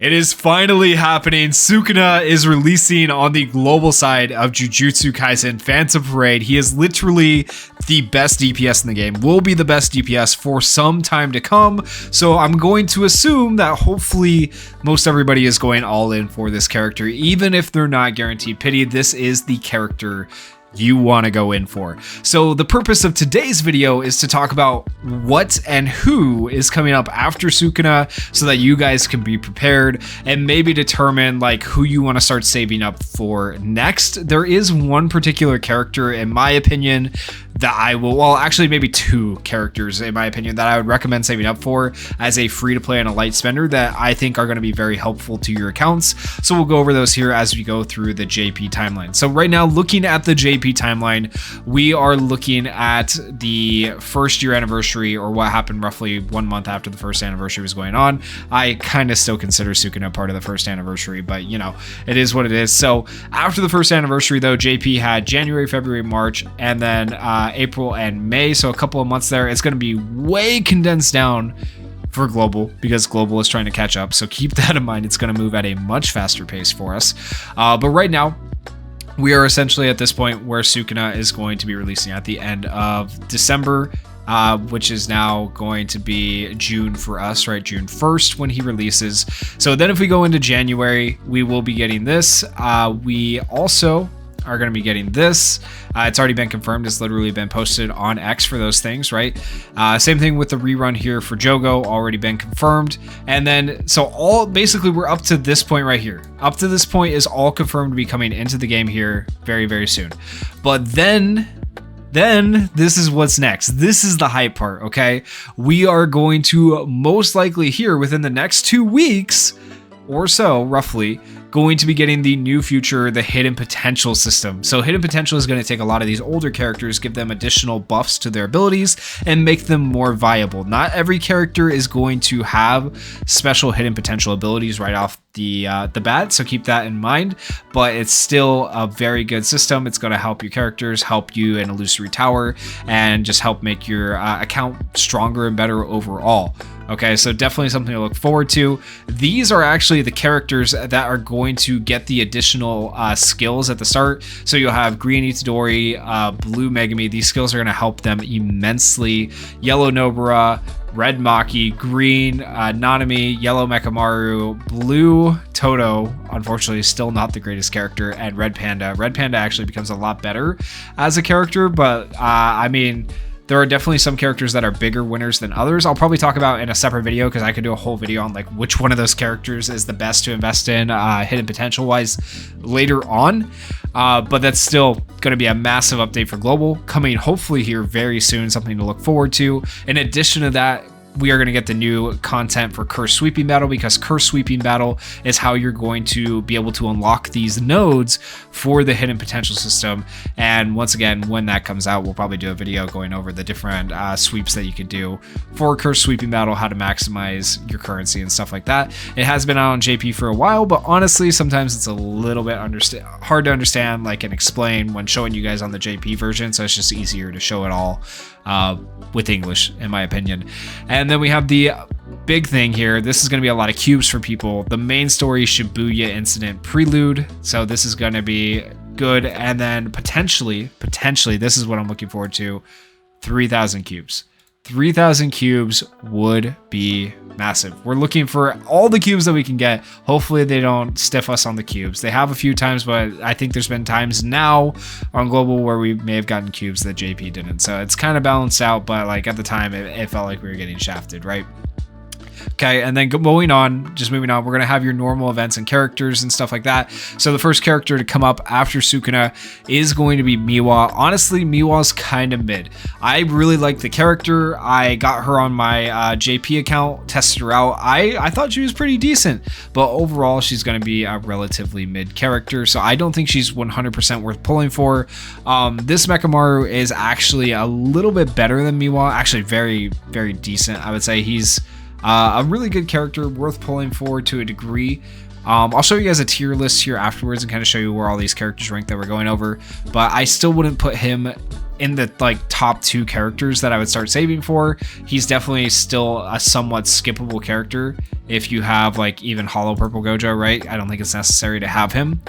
It is finally happening. Sukuna is releasing on the global side of Jujutsu Kaisen Phantom Parade. He is literally the best DPS in the game, will be the best DPS for some time to come. So I'm going to assume that hopefully most everybody is going all in for this character. Even if they're not guaranteed pity, this is the character you want to go in for. So the purpose of today's video is to talk about what and who is coming up after Sukuna so that you guys can be prepared and maybe determine like who you want to start saving up for next. There is one particular character in my opinion that I will, well actually maybe two characters in my opinion that I would recommend saving up for as a free to play and a light spender that I think are going to be very helpful to your accounts. So we'll go over those here as we go through the JP timeline. So right now, looking at the JP timeline, we are looking at the first year anniversary, or what happened roughly 1 month after the first anniversary was going on. I kind of still consider Sukuna part of the first anniversary, but you know, it is what it is. So after the first anniversary though, JP had January, February, March, and then April and May. So a couple of months there. It's going to be way condensed down for global because global is trying to catch up. So keep that in mind. It's going to move at a much faster pace for us. But right now, we are essentially at this point where Sukuna is going to be releasing at the end of December, which is now going to be June for us, right? June 1st when he releases. So then if we go into January, we will be getting this. We also are going to be getting this. It's already been confirmed. It's literally been posted on X for those things, right? Same thing with the rerun here for Jogo, already been confirmed. And then, so all basically we're up to this point right here. Up to this point is all confirmed to be coming into the game here very, very soon. But then this is what's next. This is the hype part, okay? We are going to most likely here within the next 2 weeks or so, roughly, going to be getting the new future, the hidden potential system. So hidden potential is going to take a lot of these older characters, give them additional buffs to their abilities and make them more viable. Not every character is going to have special hidden potential abilities right off the bat, so keep that in mind, but it's still a very good system. It's going to help your characters, help you in Illusory Tower, and just help make your account stronger and better overall. Okay, so definitely something to look forward to. These are actually the characters that are going to get the additional skills at the start. So you'll have Green Itadori, Blue Megami. These skills are going to help them immensely. Yellow Nobara, Red Maki, Green Nanami, Yellow Mekamaru, Blue Toto, unfortunately still not the greatest character, and Red Panda. Red Panda actually becomes a lot better as a character, but I mean, there are definitely some characters that are bigger winners than others. I'll probably talk about in a separate video because I could do a whole video on like which one of those characters is the best to invest in hidden potential wise later on. But that's still going to be a massive update for global coming hopefully here very soon, something to look forward to. In addition to that, we are going to get the new content for Curse Sweeping Battle, because Curse Sweeping Battle is how you're going to be able to unlock these nodes for the hidden potential system. And once again, when that comes out, we'll probably do a video going over the different sweeps that you could do for Curse Sweeping Battle, how to maximize your currency and stuff like that. It has been out on JP for a while, but honestly, sometimes it's a little bit hard to understand like and explain when showing you guys on the JP version. So it's just easier to show it all with English, in my opinion. And then we have the big thing here. This is going to be a lot of cubes for people. The main story, Shibuya Incident Prelude. So this is going to be good. And then potentially, this is what I'm looking forward to, 3,000 cubes. 3,000 cubes would be massive. We're looking for all the cubes that we can get. Hopefully they don't stiff us on the cubes. They have a few times, but I think there's been times now on global where we may have gotten cubes that JP didn't. So it's kind of balanced out, but like at the time it felt like we were getting shafted, right? Okay, and then moving on, we're going to have your normal events and characters and stuff like that. So the first character to come up after Sukuna is going to be Miwa. Honestly, Miwa's kind of mid. I really like the character. I got her on my JP account, tested her out. I thought she was pretty decent, but overall, she's going to be a relatively mid character. So I don't think she's 100% worth pulling for. This Mekamaru is actually a little bit better than Miwa. Actually, very, very decent. I would say he's a really good character, worth pulling for to a degree. I'll show you guys a tier list here afterwards and kind of show you where all these characters rank that we're going over, but I still wouldn't put him in the like top 2 characters that I would start saving for. He's definitely still a somewhat skippable character if you have like even Hollow Purple Gojo, right? I don't think it's necessary to have him.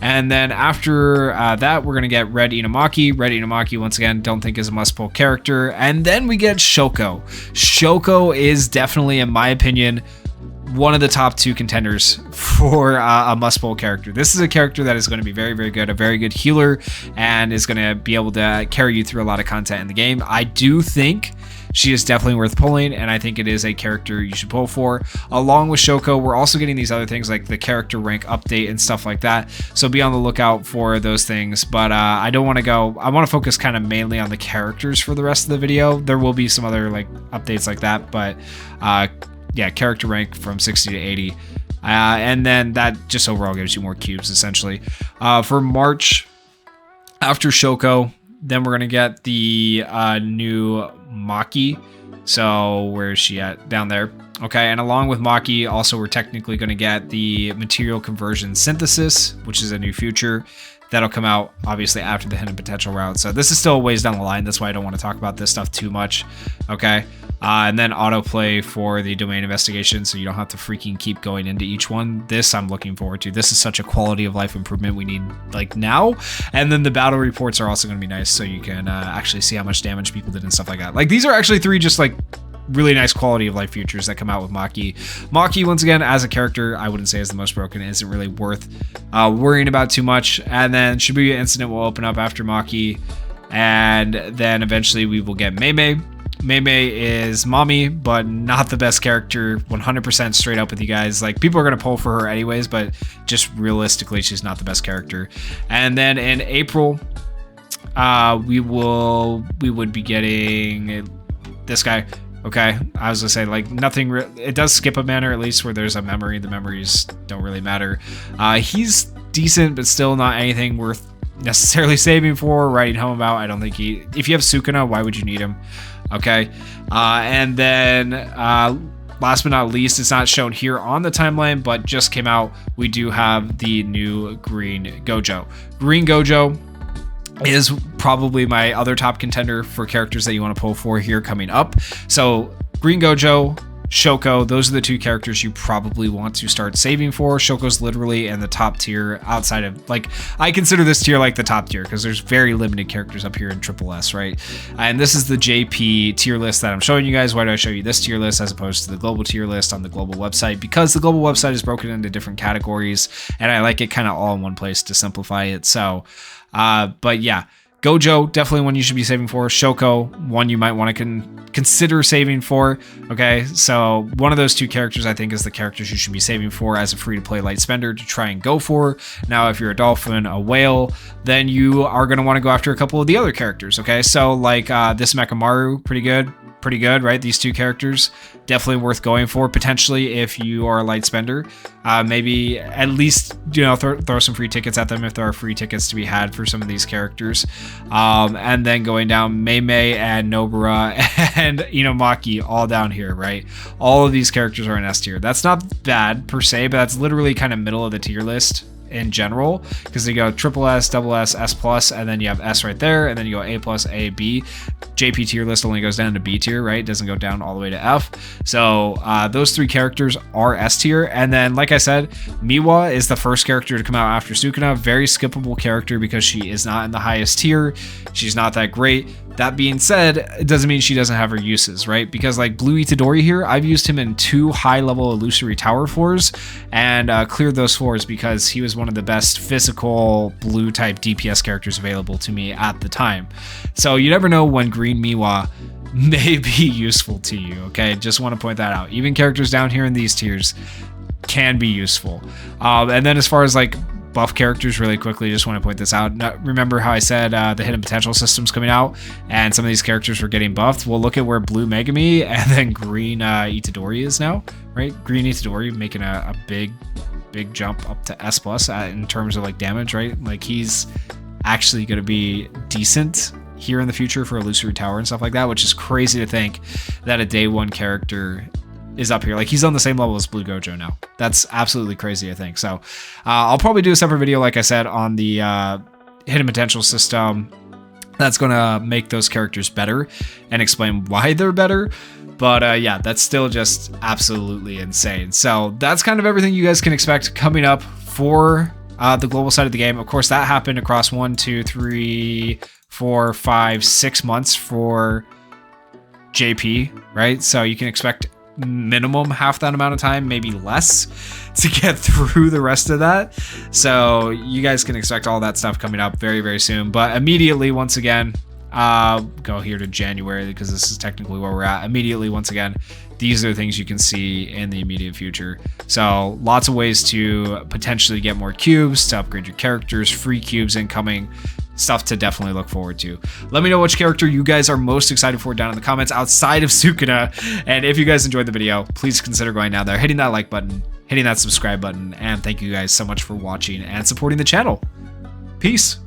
And then after that, we're gonna get Red Inumaki. Red Inumaki, once again, don't think is a must pull character. And then we get Shoko. Shoko is definitely, in my opinion, one of the top 2 contenders for a must pull character. This is a character that is going to be very, very good, a very good healer, and is going to be able to carry you through a lot of content in the game. I do think she is definitely worth pulling, and I think it is a character you should pull for. Along with Shoko, we're also getting these other things like the character rank update and stuff like that, so be on the lookout for those things. But I don't want to go, I want to focus kind of mainly on the characters for the rest of the video. There will be some other like updates like that, but yeah, character rank from 60 to 80. And then that just overall gives you more cubes, essentially. For March, after Shoko, then we're going to get the new Maki. So where is she at? Down there. Okay, and along with Maki, also we're technically going to get the Material Conversion Synthesis, which is a new feature. That'll come out, obviously, after the Hidden Potential route. So this is still a ways down the line. That's why I don't want to talk about this stuff too much. Okay. And then autoplay for the domain investigation, so you don't have to freaking keep going into each one. This I'm looking forward to. This is such a quality of life improvement we need like now. And then the battle reports are also going to be nice, so you can actually see how much damage people did and stuff like that. Like these are actually 3 just like really nice quality of life features that come out with Maki. Maki, once again, as a character, I wouldn't say is the most broken. It isn't really worth worrying about too much. And then Shibuya Incident will open up after Maki. And then eventually we will get Mei. Mei is mommy, but not the best character. 100% straight up with you guys. Like people are going to pull for her anyways, but just realistically, she's not the best character. And then in April, we would be getting this guy. Okay, I was gonna say like nothing. It does skip a banner at least where there's a memory. The memories don't really matter. He's decent, but still not anything worth necessarily saving for, writing home about. I don't think he. If you have Sukuna, why would you need him? Okay, and then last but not least, it's not shown here on the timeline, but just came out. We do have the new Green Gojo. Green Gojo is probably my other top contender for characters that you want to pull for here coming up. So Green Gojo, Shoko, those are the 2 characters you probably want to start saving for. Shoko's literally in the top tier outside of, like, I consider this tier like the top tier because there's very limited characters up here in Triple S, right? And this is the JP tier list that I'm showing you guys. Why do I show you this tier list as opposed to the global tier list on the global website? Because the global website is broken into different categories, and I like it kind of all in one place to simplify it. So, but yeah, Gojo, definitely one you should be saving for. Shoko, one you might want to consider saving for. Okay, so one of those 2 characters I think is the characters you should be saving for as a free-to-play light spender to try and go for. Now, if you're a dolphin, a whale, then you are going to want to go after a couple of the other characters. Okay, so like this Mekamaru, pretty good, right? These 2 characters definitely worth going for potentially if you are a light spender. Maybe at least, you know, throw some free tickets at them if there are free tickets to be had for some of these characters. And then going down Mei and Nobara and Maki all down here, right? All of these characters are in S tier. That's not bad per se, but that's literally kind of middle of the tier list in general, because they go triple S, double S, S plus, and then you have S right there, and then you go A plus, A, B. JP tier list only goes down to B tier, right? It doesn't go down all the way to F. So those 3 characters are S tier. And then, like I said, Miwa is the first character to come out after Sukuna. Very skippable character because she is not in the highest tier. She's not that great. That being said, it doesn't mean she doesn't have her uses, right? Because like Blue Itadori here, I've used him in 2 high-level illusory tower floors and cleared those floors because he was one of the best physical blue-type DPS characters available to me at the time. So you never know when Green Miwa may be useful to you, okay? Just want to point that out. Even characters down here in these tiers can be useful. And then as far as like buff characters, really quickly, just want to point this out. Remember how I said the Hidden Potential system's coming out and some of these characters were getting buffed? Well, look at where Blue Megami and then Green Itadori is now, right? Green Itadori making a big jump up to S plus in terms of like damage, right? Like he's actually going to be decent here in the future for Illusory Tower and stuff like that, which is crazy to think that a day 1 character is up here. Like he's on the same level as Blue Gojo now. That's absolutely crazy, I think. So I'll probably do a separate video, like I said, on the Hidden Potential system that's going to make those characters better and explain why they're better. But yeah, that's still just absolutely insane. So that's kind of everything you guys can expect coming up for the global side of the game. Of course, that happened across 1, 2, 3, 4, 5, 6 months for JP, right? So you can expect minimum half that amount of time, maybe less, to get through the rest of that. So you guys can expect all that stuff coming up very, very soon. But immediately, once again, go here to January because this is technically where we're at. Immediately, once again, these are the things you can see in the immediate future. So lots of ways to potentially get more cubes, to upgrade your characters, free cubes incoming, stuff to definitely look forward to. Let me know which character you guys are most excited for down in the comments outside of Sukuna. And if you guys enjoyed the video, please consider going down there, hitting that like button, hitting that subscribe button, and thank you guys so much for watching and supporting the channel. Peace.